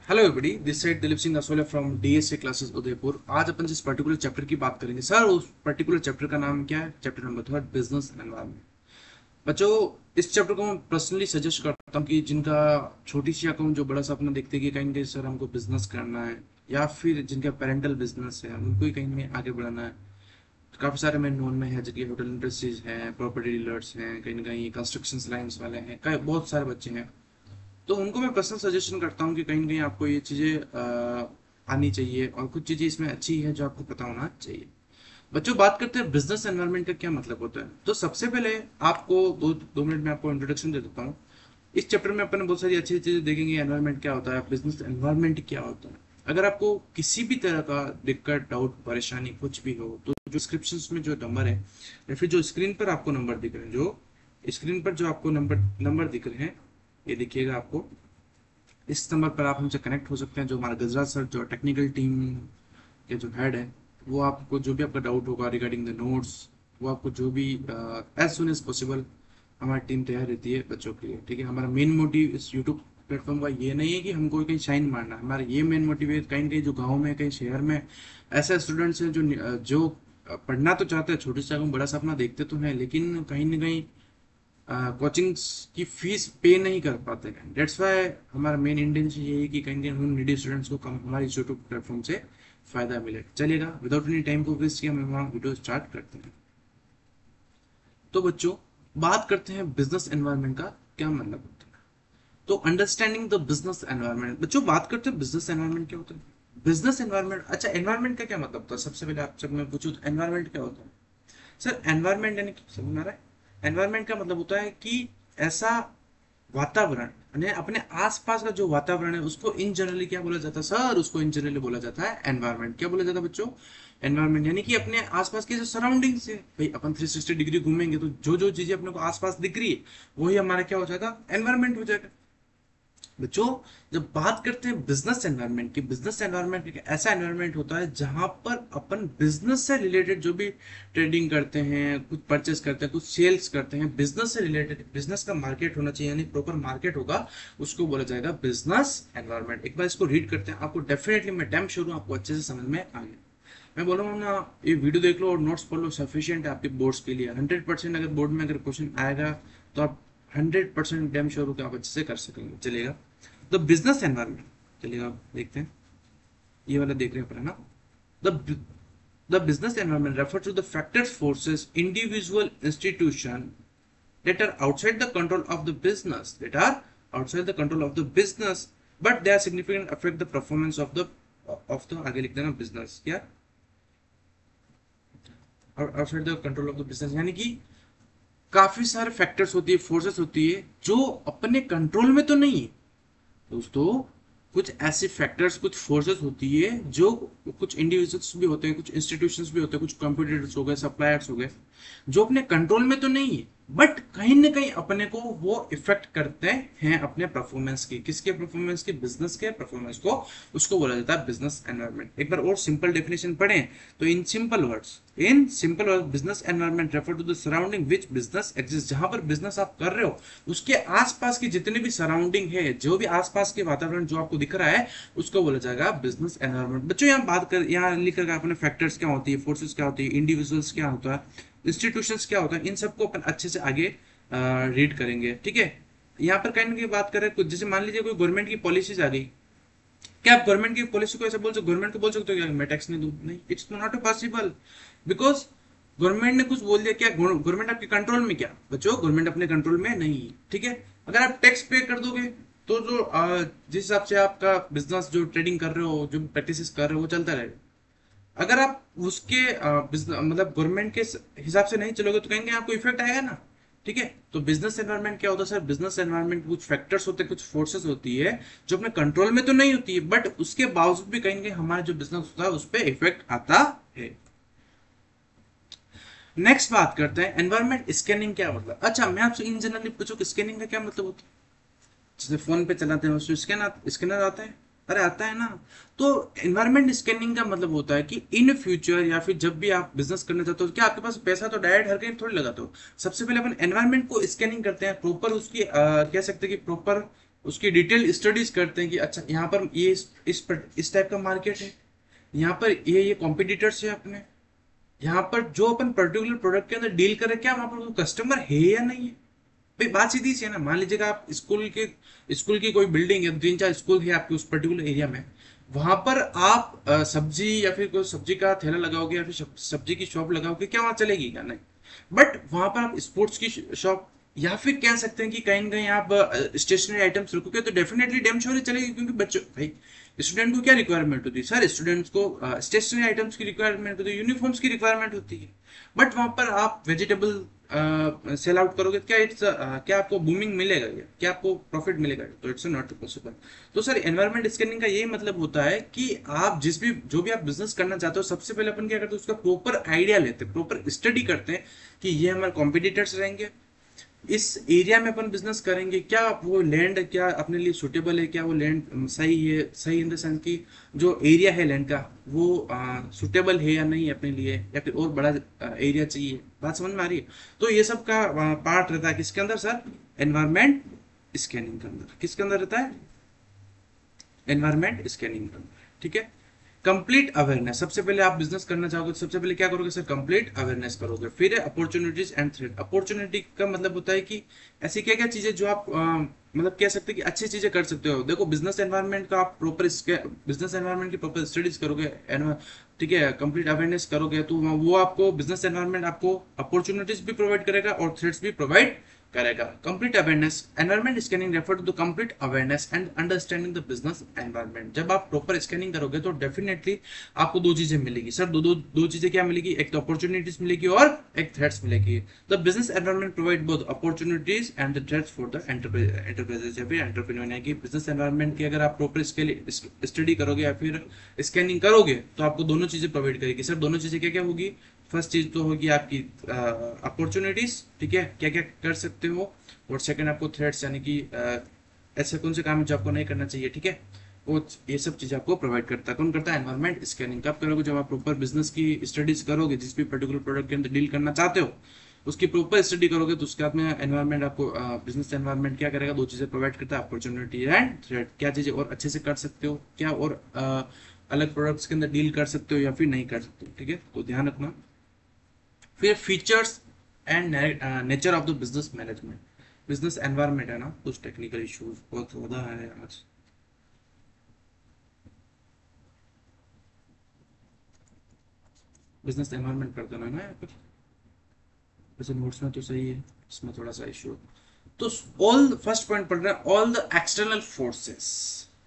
Hello everybody, this side Dilip Singh Asola from DSA classes Udaipur. आज अपन जिस particular chapter की बात करेंगे सर, उस पर्टिकुलर चैप्टर का नाम क्या है? Chapter number 3, business environment. बच्चों, इस चैप्टर को मैं पर्सनली सजेस्ट करता हूँ कि जिनका छोटी सी अकाउंट जो बड़ा सा अपना देखते हैं कि कहीं सर हमको बिजनेस करना है, या फिर जिनका पेरेंटल बिजनेस है उनको ही कहीं में आगे बढ़ाना है। काफी सारे मेरे नोन में है जिनकी होटल इंडस्ट्रीज हैं, प्रॉपर्टी डीलर्स हैं, कहीं ना कहीं कंस्ट्रक्शन लाइन्स वाले हैं, बहुत सारे बच्चे हैं। तो उनको मैं पर्सनल सजेशन करता हूँ कि कहीं ना कहीं आपको ये चीज़ें आनी चाहिए, और कुछ चीज़ें इसमें अच्छी है जो आपको पता होना चाहिए। बच्चों, बात करते हैं बिजनेस एनवायरनमेंट का क्या मतलब होता है। तो सबसे पहले आपको दो मिनट में आपको इंट्रोडक्शन दे देता हूँ। इस चैप्टर में अपन बहुत सारी अच्छी चीज़ें देखेंगे। एनवायरनमेंट क्या होता है, बिजनेस एनवायरनमेंट क्या होता है। अगर आपको किसी भी तरह का दिक्कत, डाउट, परेशानी कुछ भी हो तो जो डिस्क्रिप्शन में जो नंबर है या फिर जो स्क्रीन पर आपको नंबर दिख रहे हैं, जो स्क्रीन पर जो आपको नंबर नंबर दिख रहे हैं, ये दिखिएगा आपको। इस नंबर पर आप हमसे कनेक्ट हो सकते हैं। जो हमारा गजराज सर, जो टेक्निकल टीम के जो हेड है, वो आपको जो भी आपका डाउट होगा रिगार्डिंग द नोट्स, वो आपको जो भी एज सुन एज पॉसिबल हमारी टीम तैयार रहती है बच्चों के लिए। ठीक है, हमारा मेन मोटिव इस यूट्यूब प्लेटफॉर्म का ये नहीं है कि हमको कहीं शाइन मारना है। हमारा ये मेन मोटिव है कहीं ना कहीं जो गाँव में, कहीं शहर में ऐसे स्टूडेंट्स हैं जो पढ़ना तो चाहते हैं, छोटे से आगे बड़ा सपना देखते तो हैं, लेकिन कहीं ना कहीं कोचिंग्स की फीस पे नहीं कर पाते हैं। डेट्स वाई हमारा मेन इंटेंशन ये है कि कहीं ना कहीं नीडी स्टूडेंट्स को कम हमारे यूट्यूब प्लेटफॉर्म से फायदा मिले। चलेगा, विदाउट एनी टाइम को वेस्ट किया हम वहाँ वीडियो स्टार्ट करते हैं। तो बच्चों, बात करते हैं बिजनेस एनवायरनमेंट का क्या मतलब होता है। तो अंडरस्टैंडिंग द बिजनेस एनवायरनमेंट। बच्चों, बात करते हैं बिजनेस एनवायरनमेंट क्या होता है। बिजनेस एनवायरनमेंट, अच्छा एनवायरनमेंट का क्या मतलब होता है। सबसे पहले आप जब मैं पूछूं तो एनवायरनमेंट क्या होता है सर। एनवायरनमेंट यानी कि समझ में आ रहा है। एनवायरनमेंट का मतलब होता है कि ऐसा वातावरण, यानी अपने आसपास का जो वातावरण है उसको इन जनरली क्या बोला जाता है सर। उसको इन जनरली बोला जाता है एनवायरनमेंट। क्या बोला जाता है बच्चों? एनवायरनमेंट यानी कि अपने आसपास की जो सराउंडिंग्स है। भाई अपन 360 डिग्री घूमेंगे तो जो जो चीजें अपने को आसपास दिख रही है वही हमारा क्या हो जाएगा, एनवायरनमेंट हो जाएगा। बच्चों, जब बात करते हैं बिजनेस एनवायरनमेंट की, बिजनेस एनवायरनमेंट एक ऐसा एनवायरनमेंट होता है जहां पर अपन बिजनेस से रिलेटेड जो भी ट्रेडिंग करते हैं, कुछ परचेस करते हैं, कुछ सेल्स करते हैं, बिजनेस से रिलेटेड, बिजनेस का मार्केट होना चाहिए, यानी प्रॉपर मार्केट होगा, उसको बोला जाएगा बिजनेस एनवायरनमेंट। एक बार इसको रीड करते हैं, आपको डेफिनेटली मैं डैम श्योर हूँ आपको अच्छे से समझ में आ गया। मैं बोल रहा हूँ ना, ये वीडियो देख लो और नोट्स पढ़ लो, सफिशियंट है आपके बोर्ड्स के लिए। 100% अगर बोर्ड में अगर क्वेश्चन आएगा तो आप 100% डैम श्योर हो कि आप अच्छे से कर सकेंगे। चलेगा, द बिजनेस एनवायरमेंट। चलिए आप देखते हैं, ये वाला देख रहे हैं अपन, है ना। The the business environment refer to the factors, forces, individual, institution that are outside the control of the business, but they are significant affect the performance of the आगे लिख देना बिजनेस क्या, outside the control of the business, यानी कि काफी सारे factors होती है, फोर्सेस होती है जो अपने कंट्रोल में तो नहीं है दोस्तों। कुछ ऐसे फैक्टर्स, कुछ फोर्सेस होती है जो, कुछ इंडिविजुअल्स भी होते हैं, कुछ इंस्टीट्यूशंस भी होते हैं, कुछ कंप्यूटर्स हो गए, सप्लायर्स हो गए, जो अपने कंट्रोल में तो नहीं है बट कहीं ना कहीं अपने को वो इफेक्ट करते हैं अपने परफॉर्मेंस की। किसके परफॉर्मेंस की? बिजनेस के परफॉर्मेंस को। उसको बोला जाता है बिजनेस एनवायरनमेंट। एक बार और सिंपल डेफिनेशन पढ़ें तो in simple words business environment refer to the surrounding which business exist. जहां पर बिजनेस आप कर रहे हो उसके आसपास की जितने भी सराउंडिंग है, जो भी आसपास के वातावरण जो आपको दिख रहा है, उसको बोला जाएगा बिजनेस एनवायरनमेंट। बच्चों, यहाँ लिख कर अपने फैक्टर्स क्या होती है, फोर्सेस क्या होती है, इंडिविजुअल्स क्या होता है, इंस्टीट्यूशंस क्या होता है, इन सबको अपन अच्छे से आगे रीड करेंगे। ठीक है, यहाँ पर कहीं की बात करें कुछ, जैसे मान लीजिए कोई गवर्नमेंट की पॉलिसीज आ गई। क्या आप गवर्नमेंट की पॉलिसी को ऐसे बोल सकते हो, गवर्नमेंट को बोल सकते हो क्या मैं टैक्स नहीं दूं? नहीं, it's not possible, because government ने कुछ बोल दिया। क्या गवर्नमेंट आपके कंट्रोल में? क्या बच्चों, गवर्नमेंट अपने कंट्रोल में नहीं है। ठीक है, अगर आप टैक्स पे कर दोगे तो जो जिस हिसाब से आपका बिजनेस, जो ट्रेडिंग कर रहे हो, जो प्रैक्टिस कर रहे हो, वो चलता रहेगा। अगर आप उसके मतलब गवर्नमेंट के हिसाब से नहीं चलोगे तो कहेंगे आपको इफेक्ट आएगा ना। ठीक है, तो बिजनेस एनवायरनमेंट क्या होता है सर? बिजनेस एनवायरनमेंट कुछ फैक्टर्स होते हैं, कुछ फोर्सेस होती है जो अपने कंट्रोल में तो नहीं होती है बट उसके बावजूद भी कहीं ना कहीं हमारा जो बिजनेस होता है उस पर इफेक्ट आता है। नेक्स्ट बात करते हैं एनवायरनमेंट स्कैनिंग क्या मतलब। अच्छा, मैं आपसे इन जनरली पूछूं कि स्कैनिंग का क्या मतलब होता है। जैसे फोन पे चलाते हैं उसमें स्कैनर आता है, अरे आता है ना। तो एनवायरनमेंट स्कैनिंग का मतलब होता है कि इन फ्यूचर या फिर जब भी आप बिजनेस करना चाहते हो, क्या आपके पास पैसा तो डायरेक्ट हर कहीं थोड़ी लगाते हो। सबसे पहले अपन एनवायरनमेंट को स्कैनिंग करते हैं, प्रॉपर उसकी कह सकते हैं कि प्रॉपर उसकी डिटेल स्टडीज करते हैं कि अच्छा यहाँ पर ये इस टाइप का मार्केट है, यहाँ पर ये कॉम्पिटिटर्स है अपने, यहाँ पर जो अपन पर्टिकुलर प्रोडक्ट के अंदर डील कर रहे हैं क्या वहां पर कस्टमर है या नहीं है। भाई बात सीधी सी है ना, मान लीजिएगा आप स्कूल की कोई बिल्डिंग है, 3-4 स्कूल है आपके उस पर्टिकुलर एरिया में, वहां पर आप सब्जी या फिर कोई सब्जी का ठेला लगाओगे या फिर सब्जी की शॉप लगाओगे, क्या वहां चलेगी क्या? नहीं। बट वहां पर आप स्पोर्ट्स की शॉप या फिर कह सकते हैं कि कहीं ना कहीं आप स्टेशनरी आइटम्स रखोगे तो डेफिनेटली डेम श्योर चलेगी, क्योंकि बच्चों भाई स्टूडेंट को क्या रिक्वायरमेंट होती है सर, स्टूडेंट्स को स्टेशनरी आइटम्स की रिक्वायरमेंट होती है, यूनिफॉर्म्स की रिक्वायरमेंट होती है। बट वहां पर आप वेजिटेबल सेल आउट करोगे क्या क्या आपको बूमिंग मिलेगा, क्या आपको प्रॉफिट मिलेगा? तो इट्स नॉट पॉसिबल। तो सर एनवायरमेंट स्कैनिंग का यही मतलब होता है कि आप जो भी आप बिजनेस करना चाहते हो, सबसे पहले अपन क्या करते हैं, उसका प्रॉपर आइडिया लेते हैं, प्रॉपर स्टडी करते हैं कि ये हमारे कॉम्पिटिटर्स रहेंगे, इस एरिया में अपन बिजनेस करेंगे, क्या वो लैंड क्या अपने लिए सुटेबल है, क्या वो लैंड सही है, सही इन द सेंस की जो एरिया है लैंड का वो सुटेबल है या नहीं अपने लिए, या फिर और बड़ा एरिया चाहिए। बात समझ में आ रही है? तो ये सब का पार्ट रहता है किसके अंदर सर, एनवायरमेंट स्कैनिंग के अंदर। किसके अंदर रहता है? एनवायरमेंट स्कैनिंग के अंदर। ठीक है। कंप्लीट अवेयरनेस, सबसे पहले आप बिजनेस करना चाहोगे तो सबसे पहले क्या करोगे सर, कंप्लीट अवेयरनेस करोगे। फिर अपॉर्चुनिटीज एंड थ्रेट। अपॉर्चुनिटी का मतलब होता है कि ऐसी क्या क्या चीजें जो आप मतलब कह सकते हैं कि अच्छी चीजें कर सकते हो। देखो बिजनेस एनवायरनमेंट का आप प्रॉपर बिजनेस एनवायरनमेंट की प्रॉपर स्टडीज करोगे, ठीक है, कंप्लीट अवेयरनेस करोगे, तो वो आपको बिजनेस एनवायरनमेंट आपको अपॉर्चुनिटीज भी प्रोवाइड करेगा और थ्रेट्स भी प्रोवाइड करेगा। Complete awareness, environment scanning refer to the complete awareness and understanding the business environment. जब आप प्रॉपर स्कैनिंग करोगे तो डेफिनेटली आपको दो चीजें मिलेगी सर, दो चीजें क्या मिलेगी, एक तो अपॉर्चुनिटीज मिलेगी और एक थ्रेट्स मिलेगी। The business environment provide both opportunities and the threats for the enterprises या फिर एंटरप्रेन्योर। यानी कि बिजनेस एनवायरमेंट की अगर आप प्रॉपर स्टडी करोगे या फिर स्कैनिंग करोगे तो आपको दोनों चीजें प्रोवाइड करेगी। सर दोनों चीजें क्या क्या होगी? फर्स्ट चीज तो होगी आपकी अपॉर्चुनिटीज, ठीक है, क्या क्या कर सकते हो, और सेकंड आपको थ्रेट्स, यानी कि ऐसे कौन से काम है जो आपको नहीं करना चाहिए, ठीक है। वो ये सब चीजें आपको प्रोवाइड करता है। कौन करता है? Environment scanning. कब करोगे? जब आप प्रॉपर बिजनेस की स्टडीज करोगे, जिस भी पर्टिकुलर प्रोडक्ट के अंदर डील करना चाहते हो उसकी प्रॉपर स्टडी करोगे, तो उसके बाद में एनवायरमेंट आपको बिजनेस एनवायरमेंट क्या करेगा, दो चीजें प्रोवाइड करता है, अपॉर्चुनिटी एंड थ्रेट। क्या चीजें और अच्छे से कर सकते हो, क्या और अलग प्रोडक्ट्स के अंदर डील कर सकते हो या फिर नहीं कर सकते हो, ठीक है, तो ध्यान रखना। फिर features and nature of the business management. Business environment है ना, कुछ टेक्निकल इश्यूज बहुत ज्यादा है आज। बिजनेस एनवायरनमेंट कर देना ना यहाँ पर, वैसे नोट्स में तो सही है, इसमें थोड़ा सा इशू। तो ऑल फर्स्ट पॉइंट पढ़ रहे हैं, all the external forces,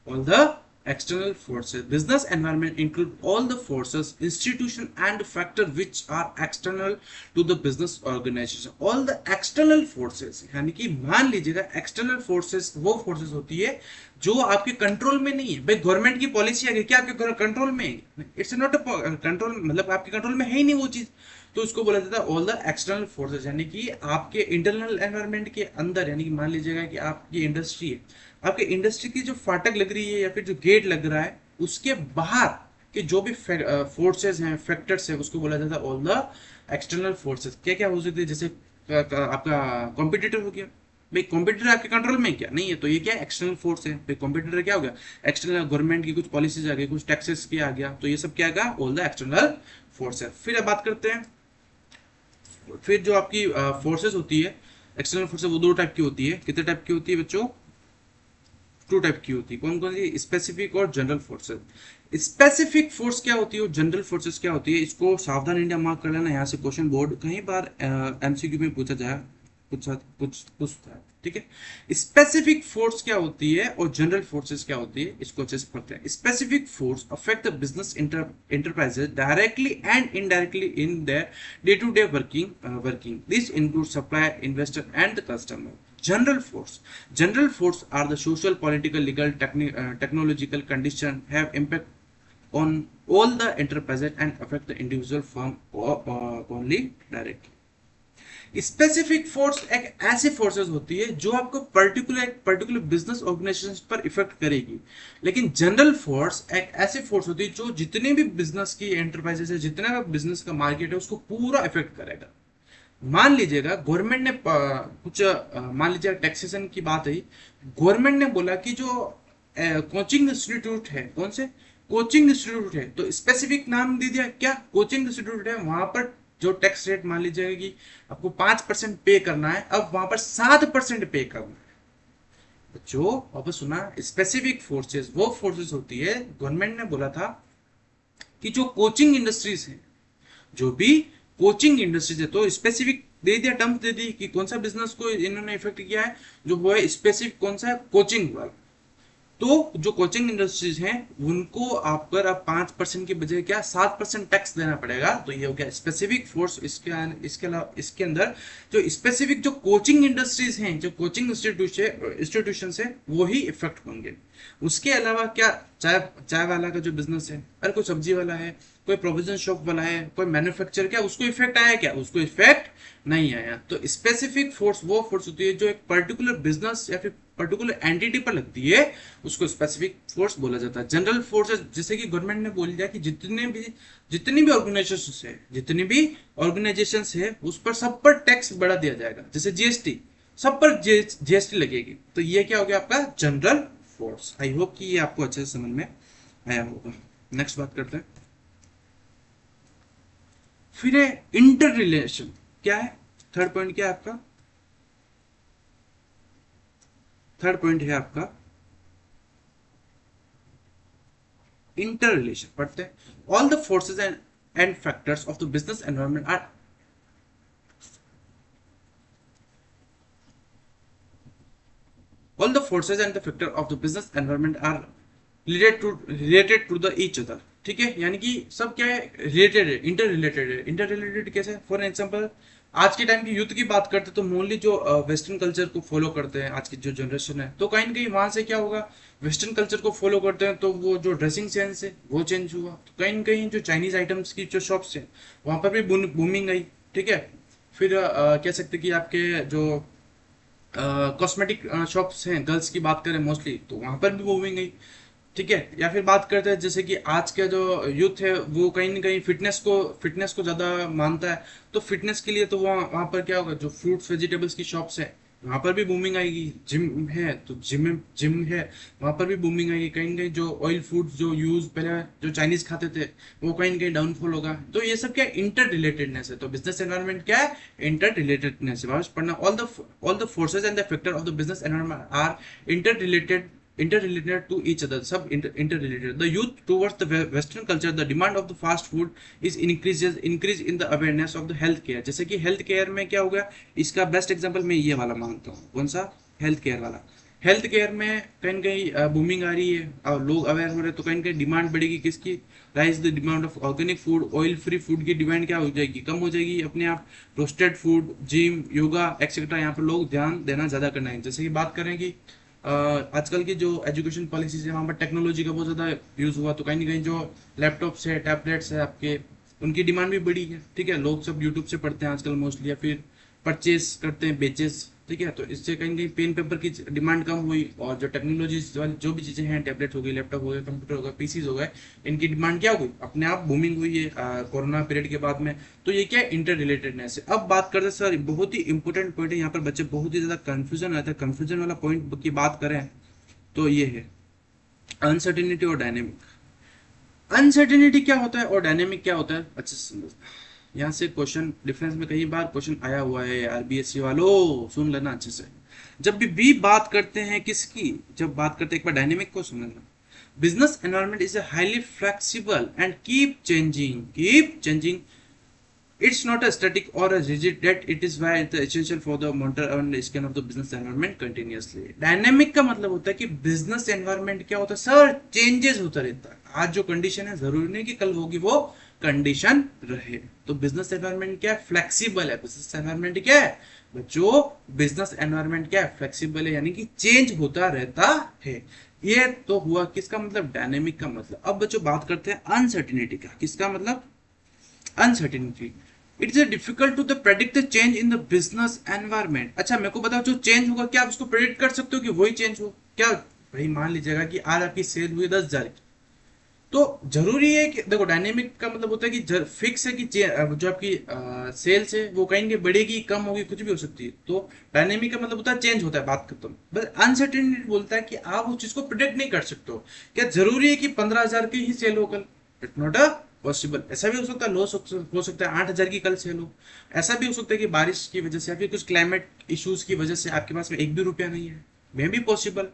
all the external forces. Business environment include all the forces, institution and factor which are external to the business organization. All the external forces, यानी कि मान लीजिएगा external forces वो forces होती है जो आपके control में नहीं है। भाई गवर्नमेंट की पॉलिसी आ गई, क्या आपके कंट्रोल में है? इट्स नॉट अ कंट्रोल, मतलब आपके कंट्रोल में है ही नहीं वो चीज, तो उसको बोला जाता है ऑल द एक्सटर्नल फोर्सेस। यानी कि आपके इंटरनल एनवायरनमेंट के अंदर, यानी कि मान लीजिएगा कि आपकी इंडस्ट्री है, आपके इंडस्ट्री की जो फाटक लग रही है या फिर जो गेट लग रहा है उसके बाहर के जो भी फोर्सेस हैं, फैक्टर्स हैं, उसको बोला जाता है ऑल द एक्सटर्नल फोर्सेस। क्या क्या हो सकते हैं? जैसे आपका कॉम्पिटिटर हो गया, भाई कॉम्पिटिटर आपके कंट्रोल में क्या नहीं है, तो ये क्या है? एक्सटर्नल फोर्स है। भाई कॉम्पिटिटर क्या हो गया? एक्सटर्नल, गवर्नमेंट की कुछ पॉलिसीज आ गई, कुछ टैक्सेस की आ गया, तो ये सब क्या है? ऑल द एक्सटर्नल फोर्स है। फिर अब बात करते हैं, फिर जो आपकी फोर्सेस होती है एक्सटर्नल फोर्सेस, वो दो टाइप की होती है। कितने टाइप की होती है बच्चों? टू टाइप की होती है। कौन कौन सी? स्पेसिफिक और जनरल फोर्सेस। स्पेसिफिक फोर्स क्या होती है और जनरल फोर्सेस क्या होती है, इसको सावधान इंडिया मार्क कर लेना। यहाँ से क्वेश्चन बोर्ड कई बार एमसीक्यू में पूछा जाए, पूछता है, ठीक है। स्पेसिफिक फोर्स क्या होती है और जनरल फोर्सेस क्या होती है, इसको अच्छे से पढ़ते हैं। Specific force affect the business enterprises directly and indirectly in their day-to-day working. This includes supplier, investor, and the customer. General force are the social, political, legal, technological condition have impact on all the enterprises and affect the individual firm only directly. Specific force एक ऐसी forces होती है जो आपको particular business organisation पर effect करेगी, लेकिन general force एक ऐसी फोर्स होती है जो जितने भी बिजनेस की एंटरप्राइजेस है, जितना भी बिजनेस का मार्केट है, उसको पूरा इफेक्ट करेगा। मान लीजिएगा गवर्नमेंट ने कुछ मान लीजिए टैक्सेशन की बात है, गवर्नमेंट ने बोला कि जो कोचिंग इंस्टीट्यूट है, कौन से कोचिंग इंस्टीट्यूट है, तो स्पेसिफिक नाम दे दिया क्या कोचिंग इंस्टीट्यूट है, वहां पर जो टैक्स रेट मान लीजिएगा कि आपको 5% पे करना है, अब वहां पर 7% पे करना है। जो अब सुना स्पेसिफिक फोर्सेस, वो फोर्सेस होती है, गवर्नमेंट ने बोला था कि जो कोचिंग इंडस्ट्रीज है, जो भी कोचिंग इंडस्ट्रीज है, तो स्पेसिफिक दे दिया, टर्म्स दे दी कि कौन सा बिजनेस को इन्होंने इफेक्ट किया है, जो वो है स्पेसिफिक कौन सा है, कोचिंग वाला। तो जो कोचिंग इंडस्ट्रीज हैं उनको आप पर अब 5% के बजाय क्या 7% टैक्स देना पड़ेगा। तो ये हो गया स्पेसिफिक फोर्स। इसके अलावा इसके अंदर जो स्पेसिफिक जो कोचिंग इंडस्ट्रीज हैं, जो कोचिंग इंस्टीट्यूशन है, वो ही इफेक्ट होंगे। उसके अलावा क्या चाय चाय वाला का जो बिजनेस है, अरे कोई सब्जी वाला है, कोई प्रोविजन शॉप वाला है, कोई मैन्युफैक्चर, क्या उसको इफेक्ट आया, क्या उसको इफेक्ट नहीं आया। तो स्पेसिफिक फोर्स वो फोर्स होती है जो एक पर्टिकुलर बिजनेस या फिर पर्टिकुलर एंटिटी पर लगती है, उसको स्पेसिफिक फोर्स बोला जाता है। जनरल फोर्स जैसे कि गवर्नमेंट ने बोल दिया कि जितनी भी ऑर्गेनाइजेशन है, जितनी भी ऑर्गेनाइजेशन है, उस पर सब पर टैक्स बढ़ा दिया जाएगा, जैसे जीएसटी, सब पर जीएसटी लगेगी। तो ये क्या हो गया आपका जनरल फोर्स। आई होप कि ये आपको अच्छे से समझ में आया होगा। नेक्स्ट बात करते हैं। फिर है इंटर रिलेशन। क्या है थर्ड पॉइंट, क्या है आपका थर्ड पॉइंट है आपका इंटर रिलेशन। पढ़ते हैं। All the forces and factors of the business environment are all the forces and the factor of the business environment are related to the each other। ठीक है, यानी कि सब क्या है, रिलेटेड है, इंटर रिलेटेड है। इंटर रिलेटेड कैसे, फॉर एग्जांपल आज के टाइम की यूथ की बात करते हैं तो मोस्टली जो वेस्टर्न कल्चर को फॉलो करते हैं आज की जो जनरेशन है, तो कहीं ना कहीं वहां से क्या होगा, वेस्टर्न कल्चर को फॉलो करते हैं तो वो जो ड्रेसिंग सेंस है वो चेंज हुआ। तो कहीं ना कहीं जो चाइनीज आइटम्स की जो शॉप्स है वहां पर भी बूमिंग आई। ठीक है, फिर कह सकते कि आपके जो कॉस्मेटिक शॉप्स हैं, गर्ल्स की बात करें मोस्टली, तो वहां पर भी मूविंग गई। ठीक है, या फिर बात करते हैं जैसे कि आज का जो यूथ है वो कहीं ना कहीं फिटनेस को ज्यादा मानता है, तो फिटनेस के लिए तो वहाँ वहाँ पर क्या होगा, जो फ्रूट्स वेजिटेबल्स की शॉप्स है वहां पर भी बूमिंग आएगी। जिम है तो जिम है, वहां पर भी बूमिंग आएगी। कहीं ना कहीं जो ऑयल फूड्स जो यूज पहले जो चाइनीज खाते थे वो कहीं ना कहीं डाउनफॉल होगा। तो ये सब क्या इंटर रिलेटेडनेस है। तो बिजनेस एनवायरनमेंट क्या है, इंटर रिलेटेडनेस है। पढ़ना all the forces and the factor of the business environment are interrelated to each other, sub interrelated. The youth towards the western culture, the demand of the fast food is increase in the awareness of the health care। जैसे कि health care में क्या हो गया, इसका best example मैं ये वाला मानता हूँ। कौन सा, हेल्थ केयर वाला। हेल्थ केयर में कहीं न कहीं बूमिंग आ रही है और लोग अवेयर हो रहे हैं, तो कहीं न कहीं डिमांड बढ़ेगी किसकी, rise the demand of organic food. Oil free food की डिमांड क्या हो जाएगी, कम हो जाएगी अपने आप। Roasted food, gym, yoga etcetera, यहाँ पर लोग ध्यान देना ज्यादा करना है। जैसे कि बात करें कि आजकल की जो एजुकेशन पॉलिसीज है वहाँ पर टेक्नोलॉजी का बहुत ज़्यादा यूज़ हुआ, तो कहीं ना कहीं जो लैपटॉप्स है, टैबलेट्स है आपके, उनकी डिमांड भी बढ़ी है। ठीक है, लोग सब यूट्यूब से पढ़ते हैं आजकल मोस्टली, या फिर परचेज करते हैं, बेचेस। ठीक है, तो इससे कहीं ना कहीं पेन पेपर की डिमांड कम हुई, और जो टेक्नोलॉजी वाली जो भी चीज़ें हैं, टैबलेट हो गई, लैपटॉप हो गया, कंप्यूटर हो गया, पीसीज हो गए, इनकी डिमांड क्या हो गई, अपने आप बूमिंग हुई है कोरोना पीरियड के बाद में। तो ये क्या इंटर रिलेटेडनेस है। अब बात करते हैं सर, बहुत ही इंपॉर्टेंट पॉइंट है, यहाँ पर बच्चे बहुत ही ज़्यादा कंफ्यूजन आता है। कंफ्यूजन वाला पॉइंट की बात करें तो ये है अनसर्टेनिटी और डायनेमिक। अनसर्टेनिटी क्या होता है और डायनेमिक क्या होता है, अच्छे से समझ। यहाँ से क्वेश्चन डिफरेंस में कई बार क्वेश्चन आया हुआ है, आरबीएससी वालों सुन लेना अच्छे से। जब भी बात करते हैं किसकी, जब बात करते हैं एक बार डायनेमिक को समझना। Business environment is highly flexible and keep changing. It's not a static or a rigid that it is why it's essential for the monitor and scan of the business environment continuously। Dynamic का मतलब होता है कि business environment क्या होता है sir, changes होता रहता है। आज जो कंडीशन है जरूरी नहीं कि कल होगी वो कंडीशन रहे। तो बिजनेस एनवायरनमेंट क्या है, फ्लेक्सिबल है। बिजनेस एनवायरनमेंट क्या है बच्चों, बिजनेस एनवायरनमेंट क्या है, फ्लेक्सिबल है, यानी कि चेंज होता रहता है। ये तो हुआ किसका मतलब, डायनेमिक का मतलब। अब बच्चों बात करते हैं अनसर्टिनिटी का। किसका मतलब, uncertainty. It is difficult to the predict the change in the business environment. अच्छा मेरे को बताओ, जो चेंज होगा क्या आप उसको प्रेडिक्ट कर सकते हो कि वही चेंज हो क्या। भाई मान लीजिएगा कि आज आपकी सेल हुई 10,000 की, तो जरूरी है कि देखो डायनेमिक का मतलब होता है कि फिक्स है कि जो आपकी सेल्स है वो कहीं बढ़ेगी कम होगी कुछ भी हो सकती है। तो डायनेमिक का मतलब होता है चेंज होता है, बात खत्म। बस अनसर्टेनिटी बोलता है कि आप उस चीज को प्रिडिक्ट नहीं कर सकते हो। क्या जरूरी है कि 15,000 की ही सेल हो कल? It not a possible. ऐसा भी हो सकता है लॉस हो सकता है 8,000 की कल सेल हो। ऐसा भी हो सकता है कि बारिश की वजह से या फिर कुछ क्लाइमेट इश्यूज की वजह से आपके पास में एक भी रुपया नहीं है, मे बी पॉसिबल।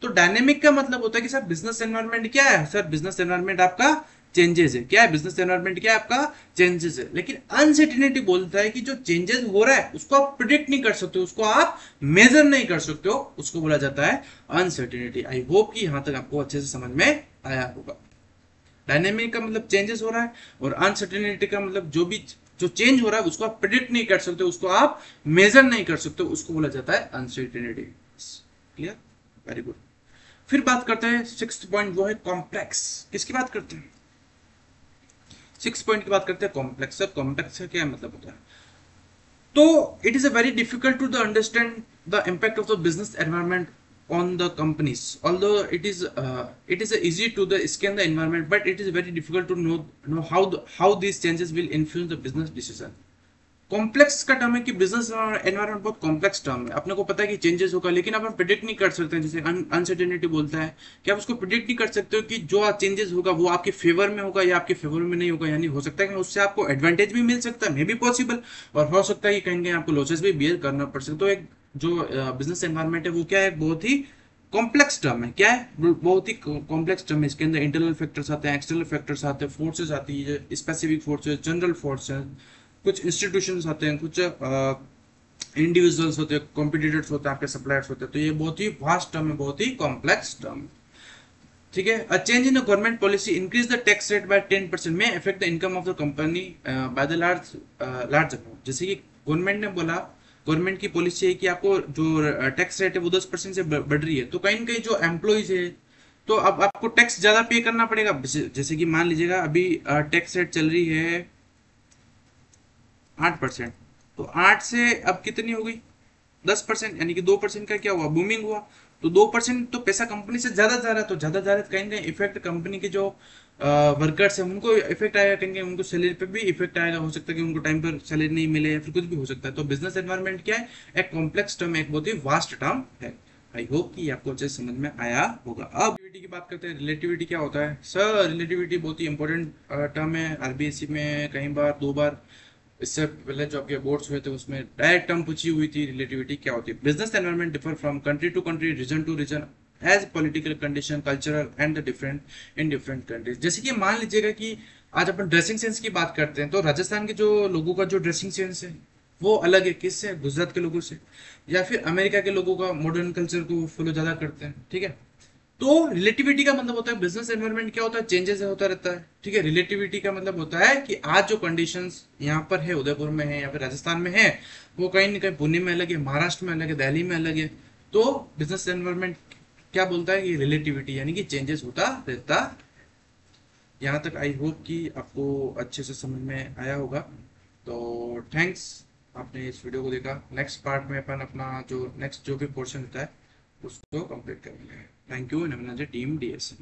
तो डायनेमिक का मतलब होता है कि सर बिजनेस एनवायरनमेंट क्या है? सर बिजनेस एनवायरनमेंट आपका चेंजेस है। क्या है बिजनेस एनवायरनमेंट? क्या है आपका चेंजेस है। लेकिन अनसर्टेनिटी बोलता है कि जो चेंजेस हो रहा है उसको आप प्रिडिक्ट नहीं कर सकते, उसको आप मेजर नहीं कर सकते हो, उसको बोला जाता है अनसर्टेनिटी। आई होप कि यहां तक आपको अच्छे से समझ में आया होगा। डायनेमिक का मतलब चेंजेस हो रहा है और अनसर्टेनिटी का मतलब जो चेंज हो रहा है उसको आप प्रिडिक्ट नहीं कर सकते, उसको आप मेजर नहीं कर सकते, उसको बोला जाता है अनसर्टेनिटी। क्लियर? Very good. फिर बात करते हैं सिक्स्थ पॉइंट, वो है कॉम्प्लेक्स। किसकी बात करते हैं? सिक्स पॉइंट की बात करते हैं कॉम्प्लेक्स। सर कॉम्प्लेक्स का क्या मतलब होता है? तो it is a very difficult to the understand the impact of the business environment on the companies, although it is easy to the scan the environment, but it is very difficult to know how these changes will influence the business decision. Complex का term है कि business environment बहुत complex term है। अपने को पता है कि चेंजेस होगा लेकिन आप प्रिडिक्ट नहीं कर सकते हैं। जैसे अनसर्टेनिटी बोलता है कि आप उसको प्रिडिक्ट नहीं कर सकते हो कि जो चेंजेस होगा वो आपके फेवर में होगा या आपके फेवर में नहीं होगा। यानी हो सकता है कि उससे आपको एडवांटेज भी मिल सकता है, मे बी पॉसिबल, और हो सकता है कि कहीं कहीं आपको लॉसेस भी बियर करना पड़ सकता है। तो एक जो बिजनेस एनवायरनमेंट है वो क्या है, बहुत ही कॉम्प्लेक्स टर्म है। क्या है? बहुत ही कॉम्प्लेक्स टर्म है। इसके अंदर इंटरनल फैक्टर्स आते हैं, एक्सटर्नल फैक्टर्स आते हैं, फोर्सेस आती है, स्पेसिफिक फोर्सेस, जनरल फोर्सेस, कुछ इंस्टीट्यूशंस आते हैं, कुछ इंडिविजुअल्स होते हैं, कॉम्पिटिटर्स होते हैं, आपके सप्लायर्स होते हैं। तो ये बहुत ही वास्ट टर्म है, बहुत ही कॉम्प्लेक्स टर्म। ठीक है। A change in government policy increase the tax rate by 10% में affect the income of the company by the large amount. जैसे कि गवर्नमेंट ने बोला, गवर्नमेंट की पॉलिसी है कि आपको जो टैक्स रेट है वो 10% से बढ़ रही है, तो कहीं ना कहीं जो एम्प्लॉइज है तो अब आपको टैक्स ज्यादा पे करना पड़ेगा। जैसे कि मान लीजिएगा अभी टैक्स रेट चल रही है 8%, तो 8 से अब कितनी हो गई? 10%, यानी कि 2% का क्या हुआ? बूमिंग हुआ। तो 2% तो पैसा कंपनी से ज्यादा जा रहा है, तो ज्यादा जा रहा है, कहीं ना कहीं इफेक्ट कंपनी के जो वर्कर्स है उनको इफेक्ट आएगा, कहीं उनको सैलरी पे भी इफेक्ट आएगा। हो सकता है कि उनको टाइम पर सैलरी नहीं मिले या फिर कुछ भी हो सकता है। तो बिजनेस एनवायरनमेंट क्या है? एक कॉम्प्लेक्स टर्म है, एक बहुत ही वास्ट टर्म है। आई होप कि आपको अच्छे से समझ में आया होगा। अब रिलेटिविटी की बात करते हैं। रिलेटिविटी क्या होता है? सर रिलेटिविटी बहुत ही इंपॉर्टेंट टर्म है। आरबीएससी में कई बार, 2 बार इससे पहले जो आपके बोर्ड्स हुए थे उसमें डायरेक्ट टर्म पूछी हुई थी। रिलेटिविटी क्या होती है? Business environment differ from country to country, region to region, as political condition, cultural and the different in different countries. जैसे कि मान लीजिएगा कि आज अपन ड्रेसिंग सेंस की बात करते हैं, तो राजस्थान के जो लोगों का जो ड्रेसिंग सेंस है वो अलग है किससे? गुजरात के लोगों से। या फिर अमेरिका के लोगों का मॉडर्न कल्चर को फॉलो ज्यादा करते हैं। ठीक है। तो रिलेटिविटी का मतलब होता है बिजनेस एनवायरनमेंट क्या होता है? चेंजेस होता रहता है। ठीक है। रिलेटिविटी का मतलब होता है कि आज जो कंडीशंस यहाँ पर है, उदयपुर में है या फिर राजस्थान में है, वो कहीं ना कहीं पुणे में अलग है, महाराष्ट्र में अलग है, दिल्ली में अलग है। तो बिजनेस एनवायरनमेंट क्या बोलता है कि रिलेटिविटी यानी कि चेंजेस होता रहता। यहाँ तक आई होप कि आपको अच्छे से समझ में आया होगा। तो थैंक्स, आपने इस वीडियो को देखा। नेक्स्ट पार्ट में अपन अपना जो नेक्स्ट जो भी पोर्शन होता है उसको कंप्लीट करेंगे। Thank you, Naman team DS.